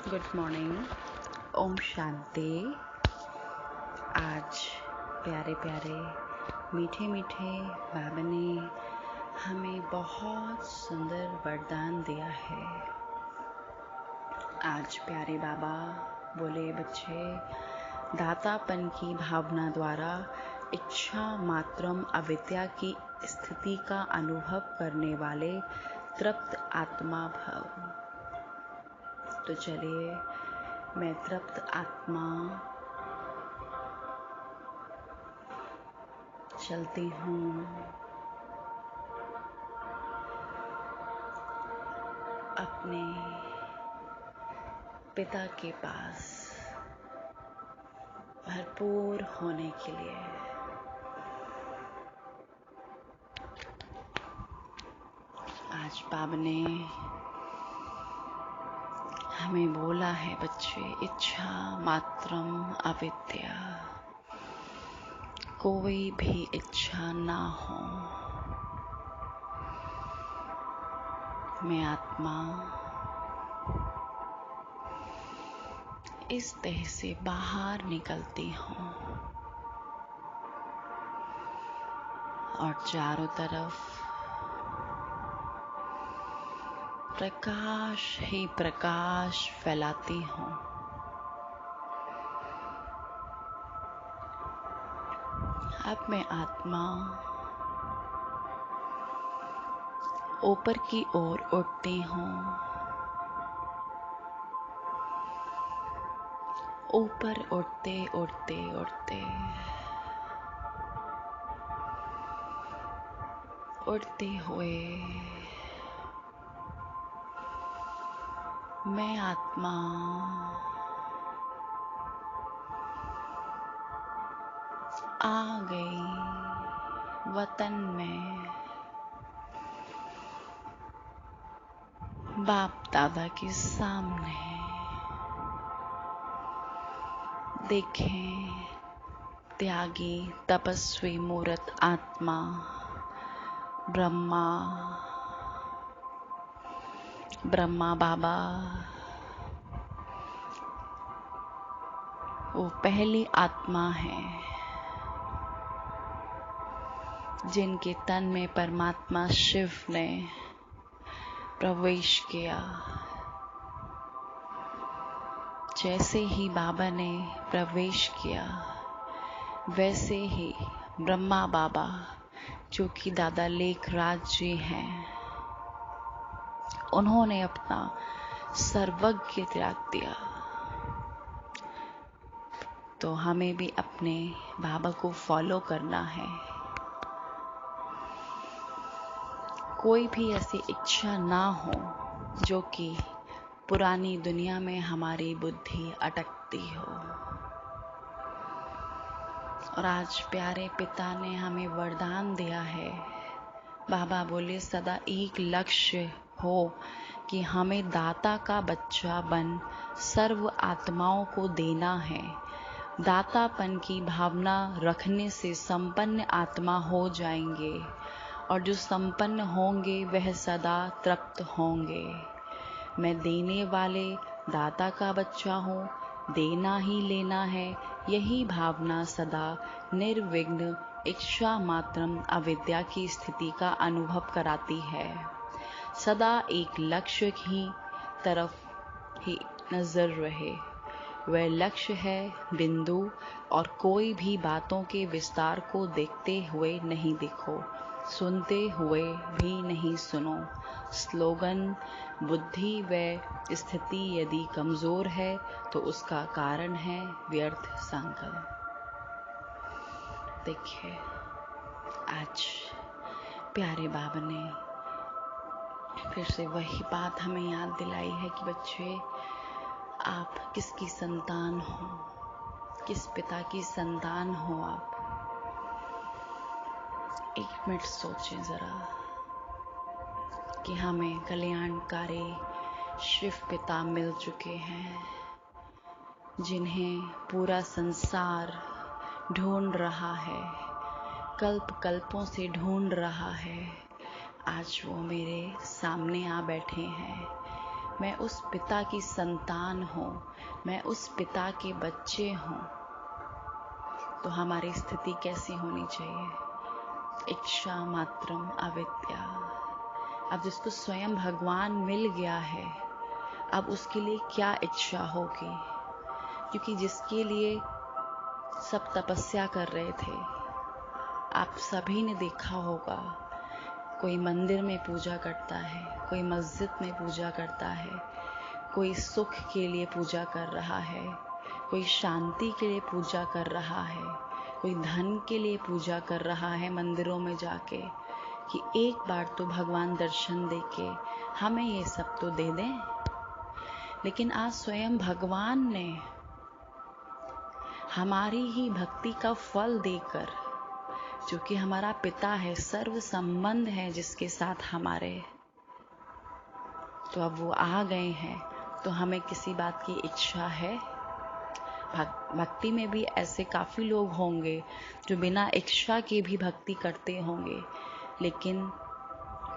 Good morning. Om Shanti. आज प्यारे प्यारे मीठे मीठे बाबा ने हमें बहुत सुंदर वरदान दिया है। आज प्यारे बाबा बोले, बच्चे, दातापन की भावना द्वारा इच्छा मात्रम अविद्या की स्थिति का अनुभव करने वाले तृप्त आत्मा भव। तो चलिए, मैं तृप्त आत्मा चलती हूँ अपने पिता के पास भरपूर होने के लिए। आज बाबा ने हमें बोला है, बच्चे, इच्छा मात्रम अविद्या, कोई भी इच्छा ना हो। मैं आत्मा इस देह से बाहर निकलती हूँ और चारों तरफ प्रकाश ही प्रकाश फैलाती हूँ। अब मैं आत्मा ऊपर की ओर उठती हूँ। ऊपर उठते उठते उठते उड़ते हुए मैं आत्मा आ गई वतन में, बाप दादा के सामने। देखें, त्यागी तपस्वी मूर्त आत्मा ब्रह्मा बाबा, वो पहली आत्मा है जिनके तन में परमात्मा शिव ने प्रवेश किया। जैसे ही बाबा ने प्रवेश किया, वैसे ही ब्रह्मा बाबा, जो कि दादा लेखराज जी हैं, उन्होंने अपना सर्वज्ञ त्याग दिया। तो हमें भी अपने बाबा को फॉलो करना है। कोई भी ऐसी इच्छा ना हो जो कि पुरानी दुनिया में हमारी बुद्धि अटकती हो। और आज प्यारे पिता ने हमें वरदान दिया है। बाबा बोले, सदा एक लक्ष्य हो कि हमें दाता का बच्चा बन सर्व आत्माओं को देना है। दातापन की भावना रखने से संपन्न आत्मा हो जाएंगे, और जो संपन्न होंगे वह सदा तृप्त होंगे। मैं देने वाले दाता का बच्चा हूँ, देना ही लेना है, यही भावना सदा निर्विघ्न इच्छा मात्रम अविद्या की स्थिति का अनुभव कराती है। सदा एक लक्ष्य की तरफ ही नजर रहे। वह लक्ष्य है बिंदु, और कोई भी बातों के विस्तार को देखते हुए नहीं देखो, सुनते हुए भी नहीं सुनो। स्लोगन, बुद्धि व स्थिति यदि कमजोर है तो उसका कारण है व्यर्थ संकल्प। देखिए, आज प्यारे बाबा ने फिर से वही बात हमें याद दिलाई है कि बच्चे, आप किसकी संतान हो, किस पिता की संतान हो आप। एक मिनट सोचें जरा कि हमें कल्याणकारी शिव पिता मिल चुके हैं, जिन्हें पूरा संसार ढूंढ रहा है, कल्प कल्पों से ढूंढ रहा है। आज वो मेरे सामने आ बैठे हैं। मैं उस पिता की संतान हूँ, मैं उस पिता के बच्चे हूँ, तो हमारी स्थिति कैसी होनी चाहिए? इच्छा मात्रम अविद्या। अब जिसको स्वयं भगवान मिल गया है, अब उसके लिए क्या इच्छा होगी? क्योंकि जिसके लिए सब तपस्या कर रहे थे, आप सभी ने देखा होगा, कोई मंदिर में पूजा करता है, कोई मस्जिद में पूजा करता है, कोई सुख के लिए पूजा कर रहा है, कोई शांति के लिए पूजा कर रहा है, कोई धन के लिए पूजा कर रहा है मंदिरों में जाके, कि एक बार तो भगवान दर्शन देके हमें ये सब तो दे दें। लेकिन आज स्वयं भगवान ने हमारी ही भक्ति का फल देकर, जो कि हमारा पिता है, सर्व संबंध है जिसके साथ हमारे, तो अब वो आ गए हैं, तो हमें किसी बात की इच्छा है? भक्ति में भी ऐसे काफ़ी लोग होंगे जो बिना इच्छा के भी भक्ति करते होंगे, लेकिन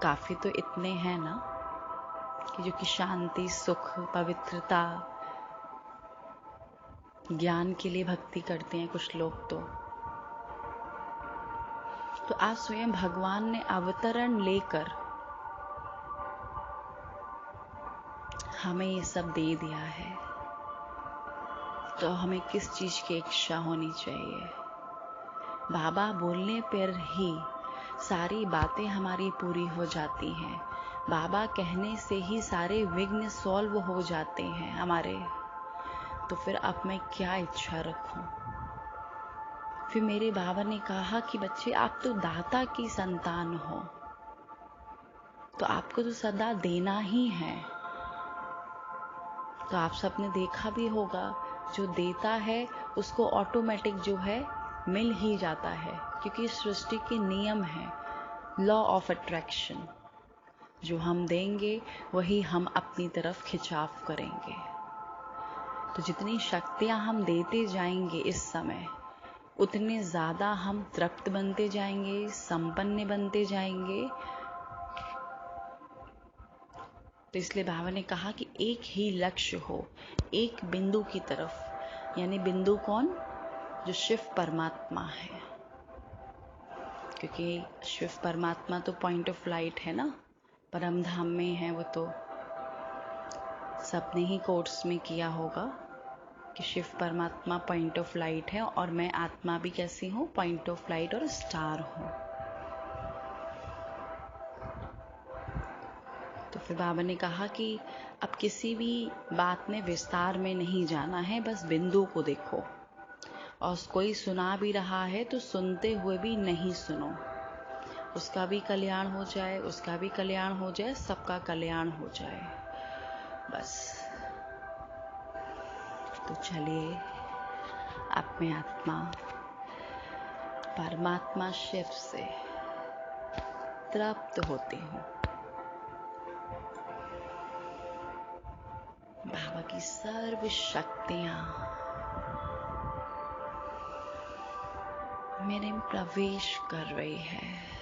काफ़ी तो इतने हैं ना कि जो कि शांति, सुख, पवित्रता, ज्ञान के लिए भक्ति करते हैं कुछ लोग तो आज स्वयं भगवान ने अवतरण लेकर हमें ये सब दे दिया है, तो हमें किस चीज़ की इच्छा होनी चाहिए? बाबा बोलने पर ही सारी बातें हमारी पूरी हो जाती हैं, बाबा कहने से ही सारे विघ्न सॉल्व हो जाते हैं हमारे, तो फिर अब मैं क्या इच्छा रखूं? फिर मेरे बाबा ने कहा कि बच्चे, आप तो दाता की संतान हो, तो आपको तो सदा देना ही है। तो आप सबने देखा भी होगा, जो देता है उसको ऑटोमेटिक जो है मिल ही जाता है, क्योंकि सृष्टि के नियम है, लॉ ऑफ अट्रैक्शन। जो हम देंगे वही हम अपनी तरफ खिंचाव करेंगे। तो जितनी शक्तियां हम देते जाएंगे इस समय, उतने ज़्यादा हम तृप्त बनते जाएंगे, संपन्न बनते जाएंगे। तो इसलिए बाबा ने कहा कि एक ही लक्ष्य हो, एक बिंदु की तरफ। यानी बिंदु कौन? जो शिव परमात्मा है, क्योंकि शिव परमात्मा तो पॉइंट ऑफ लाइट है ना, परम धाम में है वो। तो सबने ही कोर्स में किया होगा कि शिव परमात्मा पॉइंट ऑफ लाइट है, और मैं आत्मा भी कैसी हूँ? पॉइंट ऑफ लाइट और स्टार हूँ। तो फिर बाबा ने कहा कि अब किसी भी बात में विस्तार में नहीं जाना है, बस बिंदु को देखो, और कोई सुना भी रहा है तो सुनते हुए भी नहीं सुनो, उसका भी कल्याण हो जाए, उसका भी कल्याण हो जाए, सबका कल्याण हो जाए, बस। तो चलिए, अब मैं आत्मा परमात्मा शिव से तृप्त होती हूँ। बाबा की सर्व शक्तियाँ मेरे में प्रवेश कर रही है,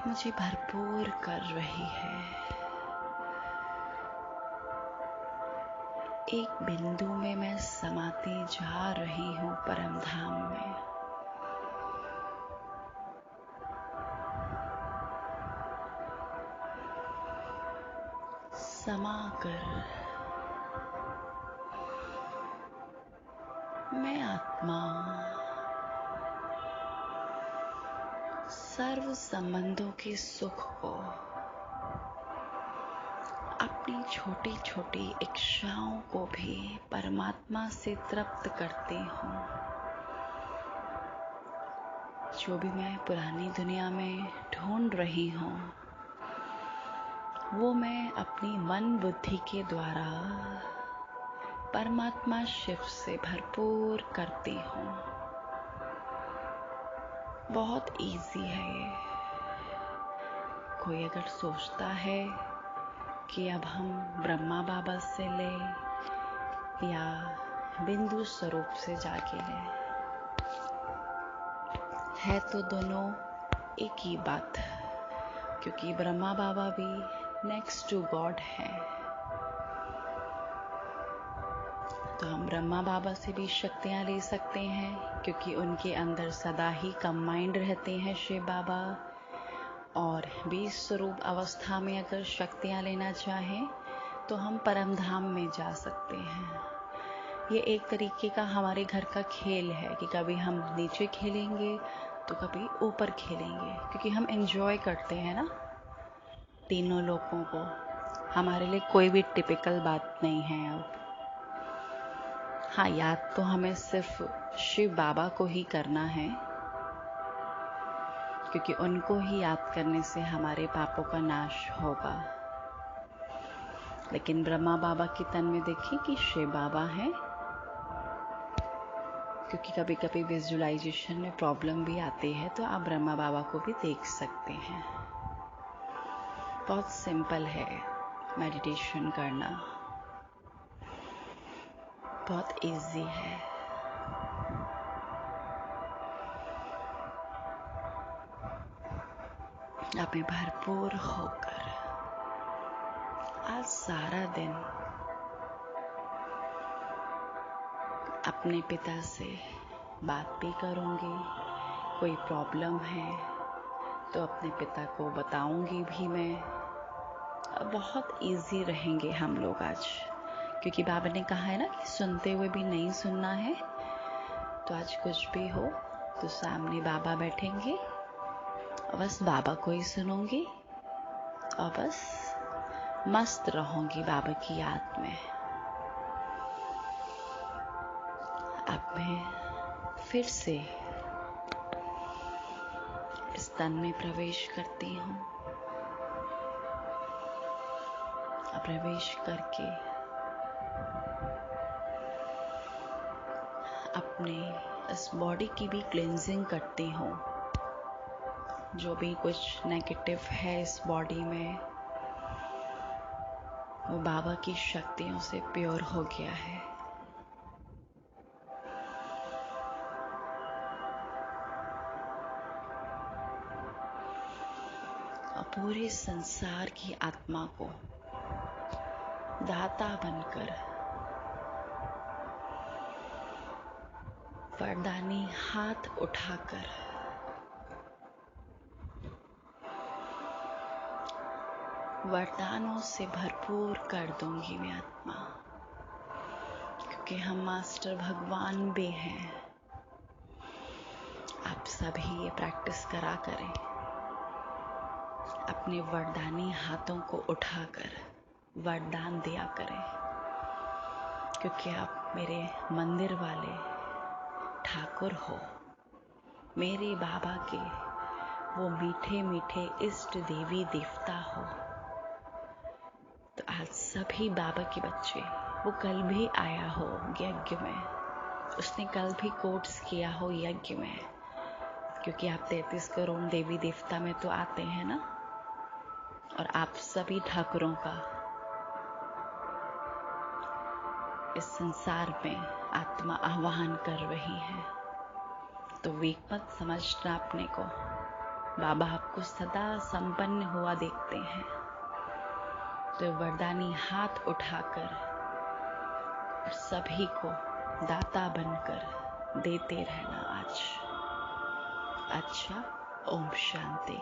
मुझे भरपूर कर रही है। एक बिंदु में मैं समाती जा रही हूँ परम धाम में। समाकर मैं आत्मा सर्व संबंधों के सुख को अपनी छोटी छोटी इच्छाओं को भी परमात्मा से तृप्त करती हूँ। जो भी मैं पुरानी दुनिया में ढूंढ रही हूँ, वो मैं अपनी मन बुद्धि के द्वारा परमात्मा शिव से भरपूर करती हूँ। बहुत इजी है ये। कोई अगर सोचता है कि अब हम ब्रह्मा बाबा से लें या बिंदु स्वरूप से जाके लें, है तो दोनों एक ही बात, क्योंकि ब्रह्मा बाबा भी नेक्स्ट टू गॉड है। तो हम ब्रह्मा बाबा से भी शक्तियाँ ले सकते हैं, क्योंकि उनके अंदर सदा ही कंबाइंड रहते हैं शिव बाबा। और 20 स्वरूप अवस्था में अगर शक्तियाँ लेना चाहें तो हम परम धाम में जा सकते हैं। ये एक तरीके का हमारे घर का खेल है कि कभी हम नीचे खेलेंगे तो कभी ऊपर खेलेंगे, क्योंकि हम एंजॉय करते हैं ना तीनों लोगों को। हमारे लिए कोई भी टिपिकल बात नहीं है अब। हाँ, याद तो हमें सिर्फ शिव बाबा को ही करना है, क्योंकि उनको ही याद करने से हमारे पापों का नाश होगा। लेकिन ब्रह्मा बाबा की तन में देखिए कि शिव बाबा हैं, क्योंकि कभी कभी विजुअलाइजेशन में प्रॉब्लम भी आती है, तो आप ब्रह्मा बाबा को भी देख सकते हैं। बहुत सिंपल है मेडिटेशन करना, बहुत इजी है। आप में भरपूर होकर आज सारा दिन अपने पिता से बात भी करूंगी। कोई प्रॉब्लम है तो अपने पिता को बताऊंगी भी मैं। बहुत इजी रहेंगे हम लोग आज, क्योंकि बाबा ने कहा है ना कि सुनते हुए भी नहीं सुनना है। तो आज कुछ भी हो तो सामने बाबा बैठेंगे और बस बाबा को ही सुनूंगी और बस मस्त रहूंगी बाबा की याद में। अब मैं फिर से इस तन में प्रवेश करती हूँ। प्रवेश करके अपने इस बॉडी की भी क्लींजिंग करती हूँ। जो भी कुछ नेगेटिव है इस बॉडी में, वो बाबा की शक्तियों से प्योर हो गया है। और पूरे संसार की आत्मा को दाता बनकर, वरदानी हाथ उठाकर वरदानों से भरपूर कर दूंगी मैं आत्मा, क्योंकि हम मास्टर भगवान भी हैं। आप सभी ये प्रैक्टिस करा करें, अपने वरदानी हाथों को उठाकर वरदान दिया करें, क्योंकि आप मेरे मंदिर वाले ठाकुर हो, मेरे बाबा के वो मीठे मीठे इष्ट देवी देवता हो। तो आज सभी बाबा के बच्चे, वो कल भी आया हो यज्ञ में, उसने कल भी कोर्स किया हो यज्ञ में, क्योंकि आप 33 करोड़ देवी देवता में तो आते हैं ना। और आप सभी ठाकुरों का इस संसार में आत्मा आह्वान कर रही है। तो वीक मत समझना अपने को, बाबा आपको सदा संपन्न हुआ देखते हैं। तो वरदानी हाथ उठाकर सभी को दाता बनकर देते रहना आज। अच्छा, ओम शांति।